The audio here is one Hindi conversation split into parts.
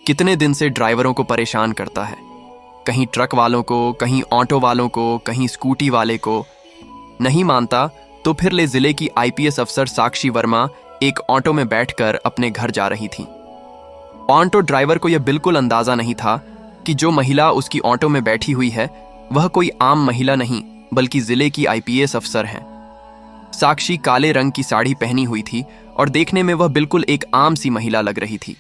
कितने दिन से ड्राइवरों को परेशान करता है, कहीं ट्रक वालों को, कहीं ऑटो वालों को, कहीं स्कूटी वाले को। नहीं मानता तो फिर ले जिले की आईपीएस अफसर साक्षी वर्मा एक ऑटो में बैठकर अपने घर जा रही थी। ऑटो ड्राइवर को यह बिल्कुल अंदाजा नहीं था कि जो महिला उसकी ऑटो में बैठी हुई है वह कोई आम महिला नहीं बल्कि जिले की आईपीएस अफसर हैं। साक्षी काले रंग की साड़ी पहनी हुई थी और देखने में वह बिल्कुल एक आम सी महिला लग रही थी।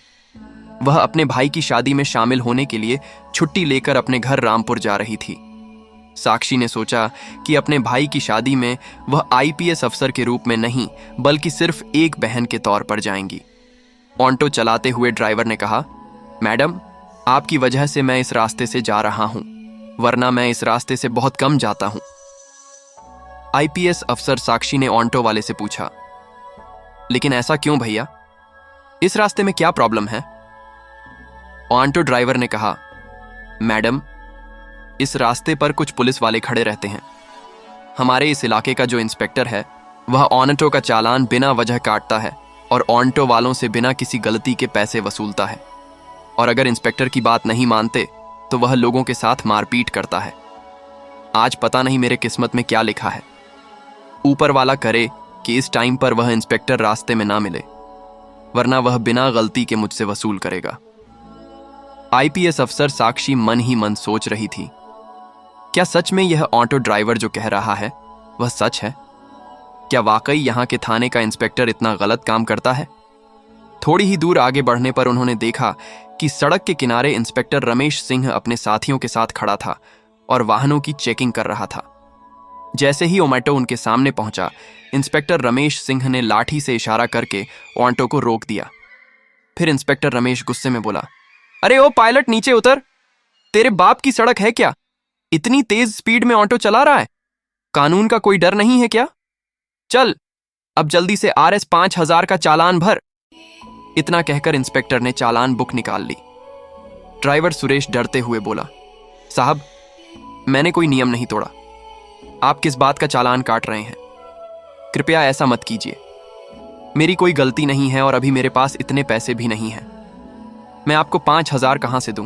वह अपने भाई की शादी में शामिल होने के लिए छुट्टी लेकर अपने घर रामपुर जा रही थी। साक्षी ने सोचा कि अपने भाई की शादी में वह आईपीएस अफसर के रूप में नहीं बल्कि सिर्फ एक बहन के तौर पर जाएंगी। ऑटो चलाते हुए ड्राइवर ने कहा, मैडम, आपकी वजह से मैं इस रास्ते से जा रहा हूं, वरना मैं इस रास्ते से बहुत कम जाता हूं। आईपीएस अफसर साक्षी ने ऑटो वाले से पूछा, लेकिन ऐसा क्यों भैया, इस रास्ते में क्या प्रॉब्लम है? ऑटो ड्राइवर ने कहा, मैडम, इस रास्ते पर कुछ पुलिस वाले खड़े रहते हैं। हमारे इस इलाके का जो इंस्पेक्टर है वह ऑटो का चालान बिना वजह काटता है और ऑटो वालों से बिना किसी गलती के पैसे वसूलता है, और अगर इंस्पेक्टर की बात नहीं मानते तो वह लोगों के साथ मारपीट करता है। आज पता नहीं मेरे किस्मत में क्या लिखा है। ऊपर वाला करे कि इस टाइम पर वह इंस्पेक्टर रास्ते में ना मिले, वरना वह बिना गलती के मुझसे वसूल करेगा। आईपीएस अफसर साक्षी मन ही मन सोच रही थी, क्या सच में यह ऑटो ड्राइवर जो कह रहा है वह सच है? क्या वाकई यहां के थाने का इंस्पेक्टर इतना गलत काम करता है? थोड़ी ही दूर आगे बढ़ने पर उन्होंने देखा कि सड़क के किनारे इंस्पेक्टर रमेश सिंह अपने साथियों के साथ खड़ा था और वाहनों की चेकिंग कर रहा था। जैसे ही ऑटो उनके सामने पहुंचा, इंस्पेक्टर रमेश सिंह ने लाठी से इशारा करके ऑटो को रोक दिया। फिर इंस्पेक्टर रमेश गुस्से में बोला, अरे ओ पायलट, नीचे उतर। तेरे बाप की सड़क है क्या? इतनी तेज स्पीड में ऑटो चला रहा है? कानून का कोई डर नहीं है क्या? चल अब जल्दी से RS 5000 का चालान भर। इतना कहकर इंस्पेक्टर ने चालान बुक निकाल ली। ड्राइवर सुरेश डरते हुए बोला, साहब, मैंने कोई नियम नहीं तोड़ा। आप किस बात का चालान काट रहे हैं? कृपया ऐसा मत कीजिए। मेरी कोई गलती नहीं है और अभी मेरे पास इतने पैसे भी नहीं हैं। मैं आपको 5000 कहां से दूं?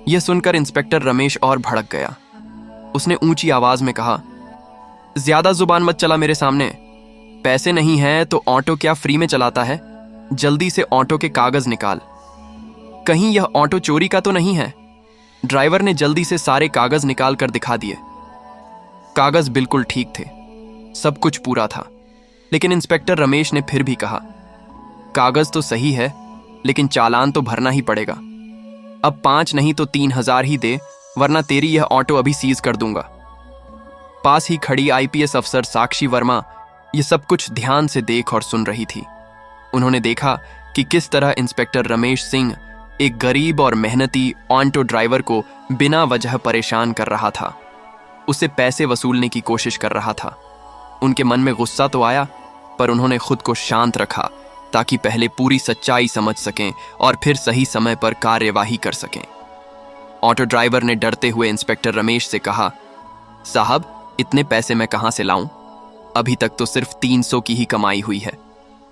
यह सुनकर इंस्पेक्टर रमेश और भड़क गया। उसने ऊंची आवाज में कहा, ज्यादा जुबान मत चला मेरे सामने। पैसे नहीं है तो ऑटो क्या फ्री में चलाता है? जल्दी से ऑटो के कागज निकाल। कहीं यह ऑटो चोरी का तो नहीं है? ड्राइवर ने जल्दी से सारे कागज निकाल कर दिखा दिए। कागज बिल्कुल ठीक थे, सब कुछ पूरा था। लेकिन इंस्पेक्टर रमेश ने फिर भी कहा, कागज तो सही है लेकिन चालान तो भरना ही पड़ेगा। अब 5 नहीं तो 3000 ही दे, वरना तेरी यह ऑटो अभी सीज कर दूंगा। पास ही खड़ी आईपीएस अफसर साक्षी वर्मा यह सब कुछ ध्यान से देख और सुन रही थी। उन्होंने देखा कि किस तरह इंस्पेक्टर रमेश सिंह एक गरीब और मेहनती ऑटो ड्राइवर को बिना वजह परेशान कर रहा था, उससे पैसे वसूलने की कोशिश कर रहा था। उनके मन में गुस्सा तो आया, पर उन्होंने खुद को शांत रखा ताकि पहले पूरी सच्चाई समझ सकें और फिर सही समय पर कार्यवाही कर सकें। ऑटो ड्राइवर ने डरते हुए इंस्पेक्टर रमेश से कहा, साहब, इतने पैसे मैं कहां से लाऊं? अभी तक तो सिर्फ 300 की ही कमाई हुई है।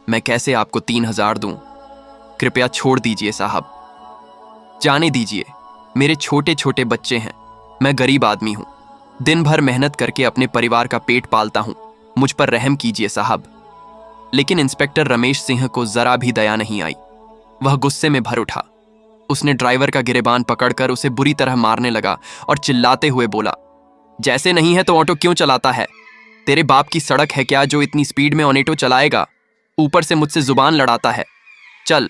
मैं कैसे आपको 3000 दूं? कृपया छोड़ दीजिए साहब, जाने दीजिए। मेरे छोटे छोटे बच्चे हैं, मैं गरीब आदमी हूं, दिन भर मेहनत करके अपने परिवार का पेट पालता हूं, मुझ पर रहम कीजिए साहब। लेकिन इंस्पेक्टर रमेश सिंह को जरा भी दया नहीं आई। वह गुस्से में भर उठा। उसने ड्राइवर का गिरेबान पकड़कर उसे बुरी तरह मारने लगा और चिल्लाते हुए बोला, जैसे नहीं है तो ऑटो क्यों चलाता है? तेरे बाप की सड़क है क्या जो इतनी स्पीड में ऑटो चलाएगा? ऊपर से मुझसे जुबान लड़ाता है। चल,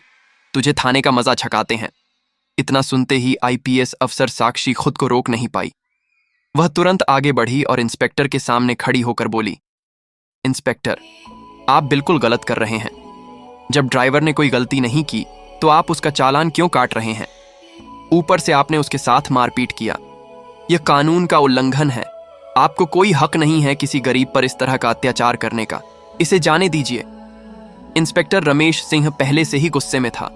तुझे थाने का मजा छकाते हैं। इतना सुनते ही आईपीएस अफसर साक्षी खुद को रोक नहीं पाई। वह तुरंत आगे बढ़ी और इंस्पेक्टर के सामने खड़ी होकर बोली, इंस्पेक्टर, आप बिल्कुल गलत कर रहे हैं। जब ड्राइवर ने कोई गलती नहीं की तो आप उसका चालान क्यों काट रहे हैं? ऊपर से आपने उसके साथ मारपीट किया। यह कानून का उल्लंघन है। आपको कोई हक नहीं है किसी गरीब पर इस तरह का अत्याचार करने का। इसे जाने दीजिए। इंस्पेक्टर रमेश सिंह पहले से ही गुस्से में था।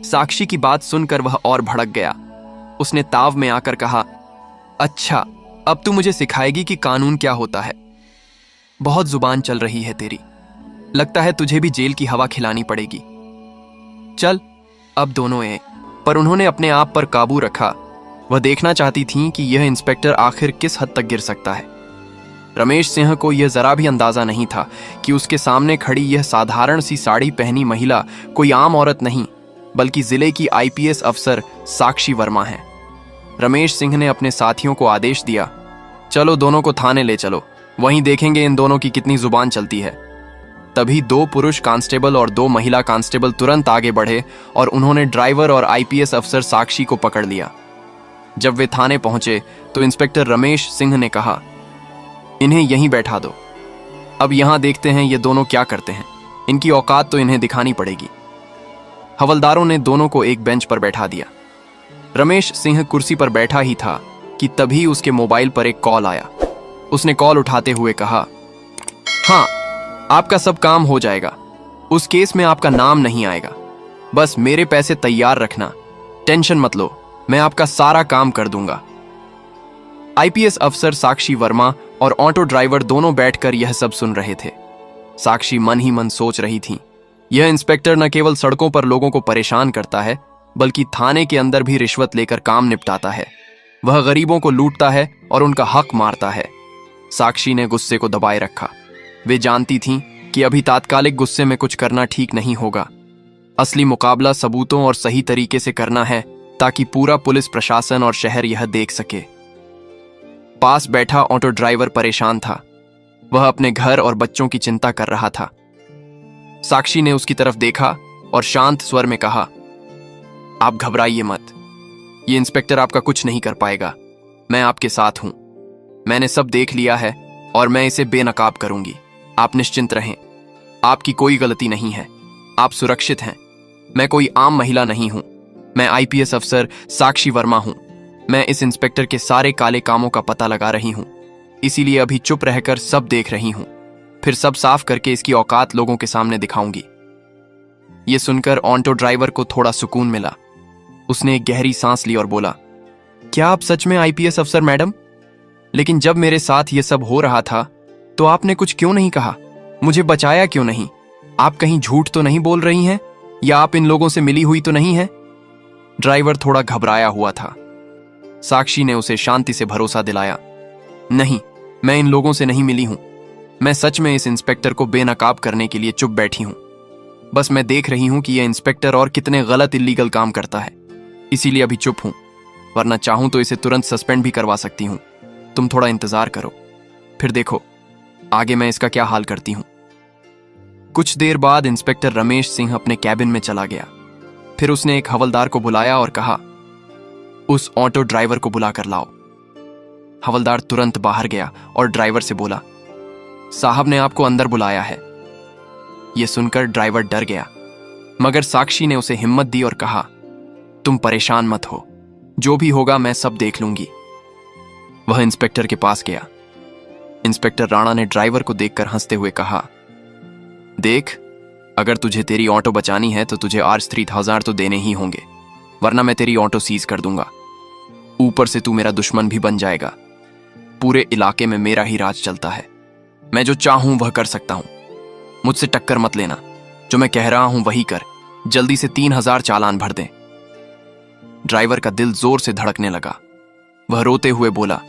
साक्षी की बात सुनकर वह और भड़क गया। उसने ताव में आकर कहा, अच्छा, अब तू मुझे सिखाएगी कि कानून क्या होता है। बहुत जुबान चल रही है तेरी, लगता है तुझे भी जेल की हवा खिलानी पड़ेगी। चल, अब दोनों पर उन्होंने अपने आप पर काबू रखा। वह देखना चाहती थीं कि यह इंस्पेक्टर आखिर किस हद तक गिर सकता है। रमेश सिंह को यह जरा भी अंदाजा नहीं था कि उसके सामने खड़ी यह साधारण सी साड़ी पहनी महिला कोई आम औरत नहीं, बल्कि जिले की आईपीएस अफसर साक्षी वर्मा है। रमेश सिंह ने अपने साथियों को आदेश दिया, चलो दोनों को थाने ले चलो, वहीं देखेंगे इन दोनों की कितनी जुबान चलती है। तभी 2 पुरुष कांस्टेबल और 2 महिला कांस्टेबल तुरंत आगे बढ़े और उन्होंने ड्राइवर और आईपीएस अफसर साक्षी को पकड़ लिया। जब वे थाने पहुंचे तो इंस्पेक्टर रमेश सिंह ने कहा, इन्हें यहीं बैठा दो। अब यहां देखते हैं ये दोनों क्या करते हैं, इनकी औकात तो इन्हें दिखानी पड़ेगी। हवलदारों ने दोनों को एक बेंच पर बैठा दिया। रमेश सिंह कुर्सी पर बैठा ही था कि तभी उसके मोबाइल पर एक कॉल आया। उसने कॉल उठाते हुए कहा, हाँ, आपका सब काम हो जाएगा, उस केस में आपका नाम नहीं आएगा, बस मेरे पैसे तैयार रखना, टेंशन मत लो, मैं आपका सारा काम कर दूंगा। आईपीएस अफसर साक्षी वर्मा और ऑटो ड्राइवर दोनों बैठकर यह सब सुन रहे थे। साक्षी मन ही मन सोच रही थी, यह इंस्पेक्टर न केवल सड़कों पर लोगों को परेशान करता है, बल्कि थाने के अंदर भी रिश्वत लेकर काम निपटाता है। वह गरीबों को लूटता है और उनका हक मारता है। साक्षी ने गुस्से को दबाए रखा। वे जानती थीं कि अभी तात्कालिक गुस्से में कुछ करना ठीक नहीं होगा। असली मुकाबला सबूतों और सही तरीके से करना है, ताकि पूरा पुलिस प्रशासन और शहर यह देख सके। पास बैठा ऑटो ड्राइवर परेशान था। वह अपने घर और बच्चों की चिंता कर रहा था। साक्षी ने उसकी तरफ देखा और शांत स्वर में कहा, आप घबराइए मत, ये इंस्पेक्टर आपका कुछ नहीं कर पाएगा, मैं आपके साथ हूं। मैंने सब देख लिया है और मैं इसे बेनकाब करूंगी। आप निश्चिंत रहें, आपकी कोई गलती नहीं है, आप सुरक्षित हैं। मैं कोई आम महिला नहीं हूं, मैं आईपीएस अफसर साक्षी वर्मा हूं। मैं इस इंस्पेक्टर के सारे काले कामों का पता लगा रही हूं, इसीलिए अभी चुप रहकर सब देख रही हूं, फिर सब साफ करके इसकी औकात लोगों के सामने दिखाऊंगी। यह सुनकर ऑटो ड्राइवर को थोड़ा सुकून मिला। उसने एक गहरी सांस ली और बोला, क्या आप सच में आईपीएस अफसर मैडम? लेकिन जब मेरे साथ यह सब हो रहा था तो आपने कुछ क्यों नहीं कहा? मुझे बचाया क्यों नहीं? आप कहीं झूठ तो नहीं बोल रही हैं, या आप इन लोगों से मिली हुई तो नहीं है? ड्राइवर थोड़ा घबराया हुआ था। साक्षी ने उसे शांति से भरोसा दिलाया, नहीं, मैं इन लोगों से नहीं मिली हूं। मैं सच में इस इंस्पेक्टर को बेनकाब करने के लिए चुप बैठी हूं। बस मैं देख रही हूं कि यह इंस्पेक्टर और कितने गलत इल्लीगल काम करता है, इसीलिए अभी चुप हूं, वरना चाहूं तो इसे तुरंत सस्पेंड भी करवा सकती हूं। तुम थोड़ा इंतजार करो, फिर देखो आगे मैं इसका क्या हाल करती हूं। कुछ देर बाद इंस्पेक्टर रमेश सिंह अपने कैबिन में चला गया। फिर उसने एक हवलदार को बुलाया और कहा, उस ऑटो ड्राइवर को बुला कर लाओ। हवलदार तुरंत बाहर गया और ड्राइवर से बोला, साहब ने आपको अंदर बुलाया है। यह सुनकर ड्राइवर डर गया, मगर साक्षी ने उसे हिम्मत दी और कहा, तुम परेशान मत हो, जो भी होगा मैं सब देख लूंगी। वह इंस्पेक्टर के पास गया। इंस्पेक्टर राणा ने ड्राइवर को देखकर हंसते हुए कहा, देख, अगर तुझे तेरी ऑटो बचानी है तो तुझे आज 3000 तो देने ही होंगे, वरना मैं तेरी ऑटो सीज कर दूंगा। ऊपर से तू मेरा दुश्मन भी बन जाएगा। पूरे इलाके में मेरा ही राज चलता है, मैं जो चाहूं वह कर सकता हूं। मुझसे टक्कर मत लेना, जो मैं कह रहा हूं वही कर। जल्दी से 3000 चालान भर दे। ड्राइवर का दिल जोर से धड़कने लगा। वह रोते हुए बोला,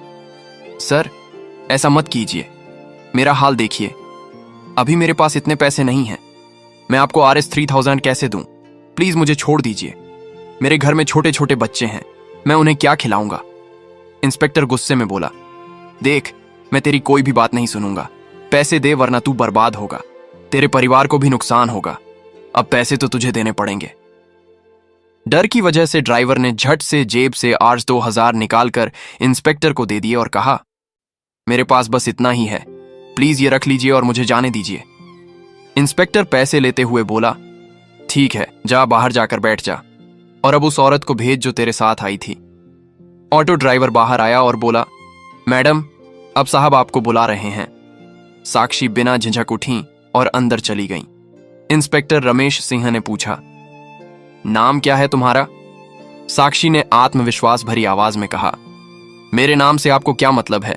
सर ऐसा मत कीजिए, मेरा हाल देखिए, अभी मेरे पास इतने पैसे नहीं हैं। मैं आपको RS 3000 कैसे दूं? प्लीज मुझे छोड़ दीजिए। मेरे घर में छोटे छोटे बच्चे हैं, मैं उन्हें क्या खिलाऊंगा? इंस्पेक्टर गुस्से में बोला, देख, मैं तेरी कोई भी बात नहीं सुनूंगा। पैसे दे वरना तू बर्बाद होगा, तेरे परिवार को भी नुकसान होगा। अब पैसे तो तुझे देने पड़ेंगे। डर की वजह से ड्राइवर ने झट से जेब से RS 2000 निकालकर इंस्पेक्टर को दे दिए और कहा, मेरे पास बस इतना ही है, प्लीज ये रख लीजिए और मुझे जाने दीजिए। इंस्पेक्टर पैसे लेते हुए बोला, ठीक है, जा बाहर जाकर बैठ जा, और अब उस औरत को भेज जो तेरे साथ आई थी। ऑटो ड्राइवर बाहर आया और बोला, मैडम, अब साहब आपको बुला रहे हैं। साक्षी बिना झिझक उठी और अंदर चली गई। इंस्पेक्टर रमेश सिंह ने पूछा, नाम क्या है तुम्हारा? साक्षी ने आत्मविश्वास भरी आवाज में कहा, मेरे नाम से आपको क्या मतलब है?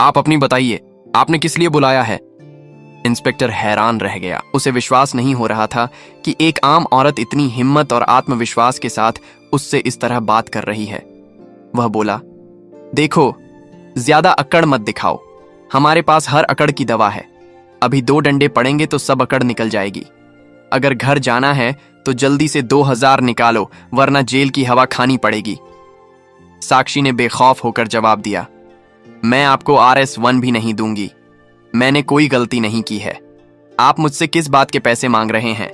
आप अपनी बताइए, आपने किस लिए बुलाया है? इंस्पेक्टर हैरान रह गया। उसे विश्वास नहीं हो रहा था कि एक आम औरत इतनी हिम्मत और आत्मविश्वास के साथ उससे इस तरह बात कर रही है। वह बोला, देखो, ज्यादा अकड़ मत दिखाओ, हमारे पास हर अकड़ की दवा है। अभी 2 डंडे पड़ेंगे तो सब अकड़ निकल जाएगी। अगर घर जाना है तो जल्दी से 2000 निकालो, वरना जेल की हवा खानी पड़ेगी। साक्षी ने बेखौफ होकर जवाब दिया, मैं आपको RS1 भी नहीं दूंगी। मैंने कोई गलती नहीं की है। आप मुझसे किस बात के पैसे मांग रहे हैं?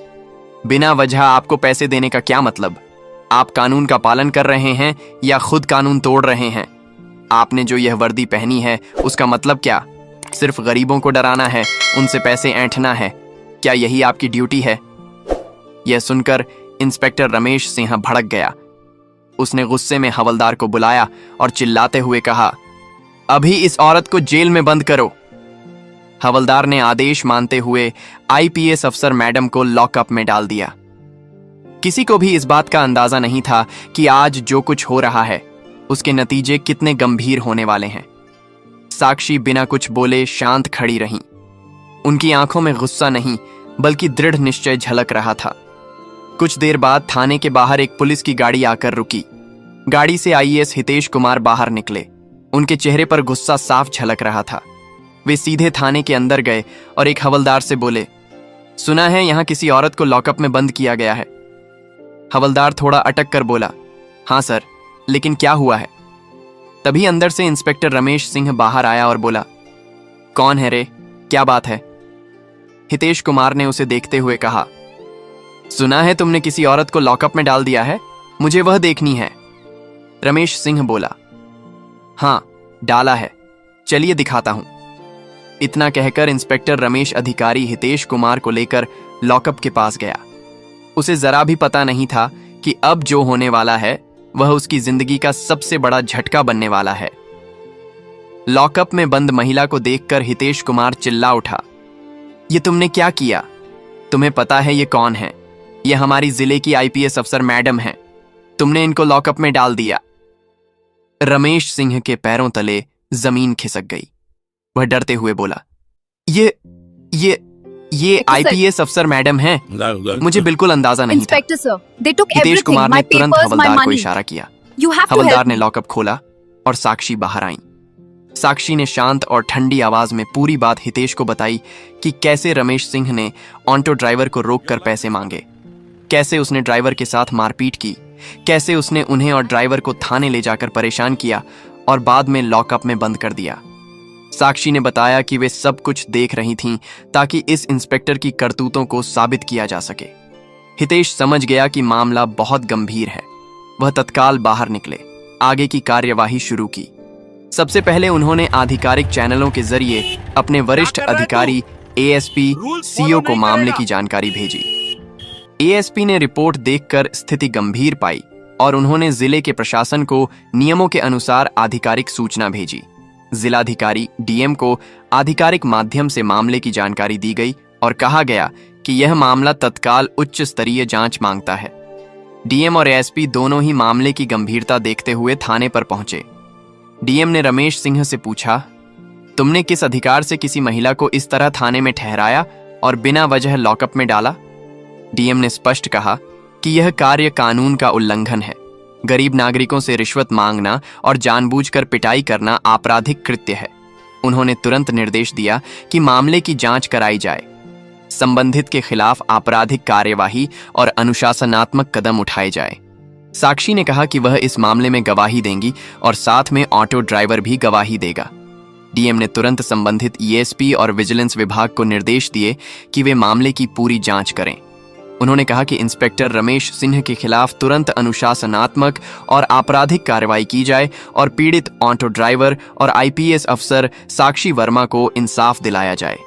बिना वजह आपको पैसे देने का क्या मतलब? आप कानून का पालन कर रहे हैं या खुद कानून तोड़ रहे हैं? आपने जो यह वर्दी पहनी है उसका मतलब क्या? सिर्फ गरीबों को डराना है, उनसे पैसे ऐंठना है? क्या यही आपकी ड्यूटी है? यह सुनकर इंस्पेक्टर रमेश सिंह भड़क गया। उसने गुस्से में हवलदार को बुलाया और चिल्लाते हुए कहा, अभी इस औरत को जेल में बंद करो। हवलदार ने आदेश मानते हुए IPS अफसर मैडम को लॉकअप में डाल दिया। किसी को भी इस बात का अंदाजा नहीं था कि आज जो कुछ हो रहा है उसके नतीजे कितने गंभीर होने वाले हैं। साक्षी बिना कुछ बोले शांत खड़ी रहीं। उनकी आंखों में गुस्सा नहीं बल्कि दृढ़ निश्चय झलक रहा था। कुछ देर बाद थाने के बाहर एक पुलिस की गाड़ी आकर रुकी। गाड़ी से IAS हितेश कुमार बाहर निकले। उनके चेहरे पर गुस्सा साफ झलक रहा था। वे सीधे थाने के अंदर गए और एक हवलदार से बोले, सुना है यहां किसी औरत को लॉकअप में बंद किया गया है। हवलदार थोड़ा अटक कर बोला, हाँ सर, लेकिन क्या हुआ है? तभी अंदर से इंस्पेक्टर रमेश सिंह बाहर आया और बोला, कौन है रे, क्या बात है? हितेश कुमार ने उसे देखते हुए कहा, सुना है तुमने किसी औरत को लॉकअप में डाल दिया है, मुझे वह देखनी है। रमेश सिंह बोला, हाँ डाला है, चलिए दिखाता हूं। इतना कहकर इंस्पेक्टर रमेश अधिकारी हितेश कुमार को लेकर लॉकअप के पास गया। उसे जरा भी पता नहीं था कि अब जो होने वाला है वह उसकी जिंदगी का सबसे बड़ा झटका बनने वाला है। लॉकअप में बंद महिला को देखकर हितेश कुमार चिल्ला उठा, ये तुमने क्या किया? तुम्हें पता है ये कौन है? ये हमारी जिले की IPS अफसर मैडम हैं। तुमने इनको लॉकअप में डाल दिया। रमेश सिंह के पैरों तले जमीन खिसक गई। वह डरते हुए बोला, ये IPS अफसर मैडम हैं। मुझे बिल्कुल अंदाजा नहीं था। हितेश कुमार ने तुरंत हवलदार को इशारा किया। हवलदार ने लॉकअप खोला और साक्षी बाहर आई। साक्षी ने शांत और ठंडी आवाज में पूरी बात हितेश को बताई कि कैसे रमेश सिंह ने ऑटो ड्राइवर को रोककर पैसे मांगे, कैसे उसने ड्राइवर के साथ मारपीट की, कैसे उसने उन्हें और ड्राइवर को थाने ले जाकर परेशान किया और बाद में लॉकअप में बंद कर दिया। साक्षी ने बताया कि वे सब कुछ देख रही थीं ताकि इस इंस्पेक्टर की करतूतों को साबित किया जा सके। हितेश समझ गया कि मामला बहुत गंभीर है। वह तत्काल बाहर निकले, आगे की कार्यवाही शुरू की। सबसे पहले उन्होंने आधिकारिक चैनलों के जरिए अपने वरिष्ठ अधिकारी ASP CO को मामले की जानकारी भेजी। ASP ने रिपोर्ट देखकर स्थिति गंभीर पाई और उन्होंने जिले के प्रशासन को नियमों के अनुसार आधिकारिक सूचना भेजी। जिलाधिकारी DM को आधिकारिक माध्यम से मामले की जानकारी दी गई और कहा गया कि यह मामला तत्काल उच्च स्तरीय जांच मांगता है। DM और ASP दोनों ही मामले की गंभीरता देखते हुए थाने पर पहुंचे। DM ने रमेश सिंह से पूछा, तुमने किस अधिकार से किसी महिला को इस तरह थाने में ठहराया और बिना वजह लॉकअप में डाला? DM ने स्पष्ट कहा कि यह कार्य कानून का उल्लंघन है। गरीब नागरिकों से रिश्वत मांगना और जानबूझकर पिटाई करना आपराधिक कृत्य है। उन्होंने तुरंत निर्देश दिया कि मामले की जांच कराई जाए, संबंधित के खिलाफ आपराधिक कार्यवाही और अनुशासनात्मक कदम उठाए जाए। साक्षी ने कहा कि वह इस मामले में गवाही देंगी और साथ में ऑटो ड्राइवर भी गवाही देगा। DM ने तुरंत संबंधित ESP और विजिलेंस विभाग को निर्देश दिए कि वे मामले की पूरी जांच करें। उन्होंने कहा कि इंस्पेक्टर रमेश सिंह के खिलाफ तुरंत अनुशासनात्मक और आपराधिक कार्रवाई की जाए और पीड़ित ऑटो ड्राइवर और IPS अफसर साक्षी वर्मा को इंसाफ दिलाया जाए।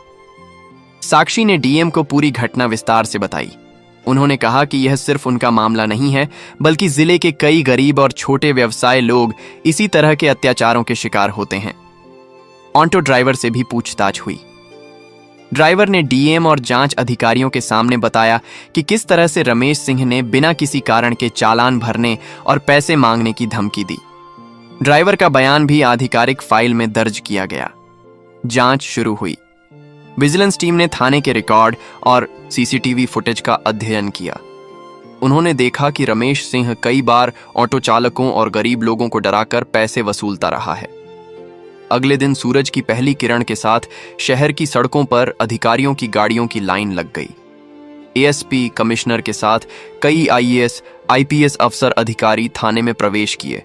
साक्षी ने DM को पूरी घटना विस्तार से बताई। उन्होंने कहा कि यह सिर्फ उनका मामला नहीं है, बल्कि जिले के कई गरीब और छोटे व्यवसाय लोग इसी तरह के अत्याचारों के शिकार होते हैं। ऑटो ड्राइवर से भी पूछताछ हुई। ड्राइवर ने DM और जांच अधिकारियों के सामने बताया कि किस तरह से रमेश सिंह ने बिना किसी कारण के चालान भरने और पैसे मांगने की धमकी दी। ड्राइवर का बयान भी आधिकारिक फाइल में दर्ज किया गया। जांच शुरू हुई। विजिलेंस टीम ने थाने के रिकॉर्ड और CCTV फुटेज का अध्ययन किया। उन्होंने देखा कि रमेश सिंह कई बार ऑटो चालकों और गरीब लोगों को डराकर पैसे वसूलता रहा है। अगले दिन सूरज की पहली किरण के साथ शहर की सड़कों पर अधिकारियों की गाड़ियों की लाइन लग गई। एएसपी कमिश्नर के साथ कई आईएएस, आईपीएस अफसर अधिकारी थाने में प्रवेश किए।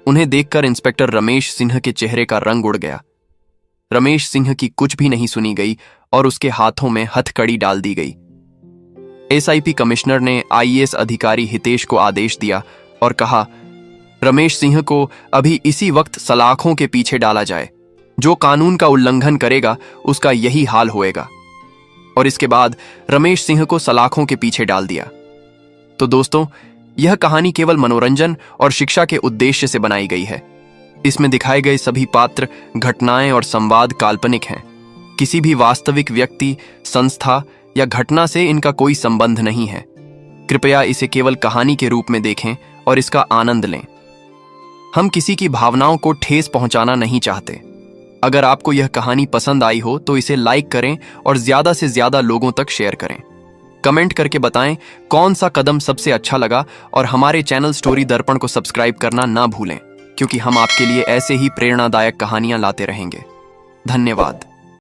उन्हें देखकर इंस्पेक्टर रमेश सिंह के चेहरे का रंग उड़ गया। रमेश सिंह की कुछ भी नहीं सुनी गई और उसके हाथों में हथकड़ी डाल दी गई। एसआईपी कमिश्नर ने आईएएस अधिकारी हितेश को आदेश दिया और कहा, रमेश सिंह को अभी इसी वक्त सलाखों के पीछे डाला जाए। जो कानून का उल्लंघन करेगा उसका यही हाल होएगा। और इसके बाद रमेश सिंह को सलाखों के पीछे डाल दिया। तो दोस्तों, यह कहानी केवल मनोरंजन और शिक्षा के उद्देश्य से बनाई गई है। इसमें दिखाए गए सभी पात्र, घटनाएं और संवाद काल्पनिक हैं। किसी भी वास्तविक व्यक्ति, संस्था या घटना से इनका कोई संबंध नहीं है। कृपया इसे केवल कहानी के रूप में देखें और इसका आनंद लें। हम किसी की भावनाओं को ठेस पहुंचाना नहीं चाहते। अगर आपको यह कहानी पसंद आई हो तो इसे लाइक करें और ज्यादा से ज्यादा लोगों तक शेयर करें। कमेंट करके बताएं कौन सा कदम सबसे अच्छा लगा और हमारे चैनल स्टोरी दर्पण को सब्सक्राइब करना ना भूलें, क्योंकि हम आपके लिए ऐसे ही प्रेरणादायक कहानियां लाते रहेंगे। धन्यवाद।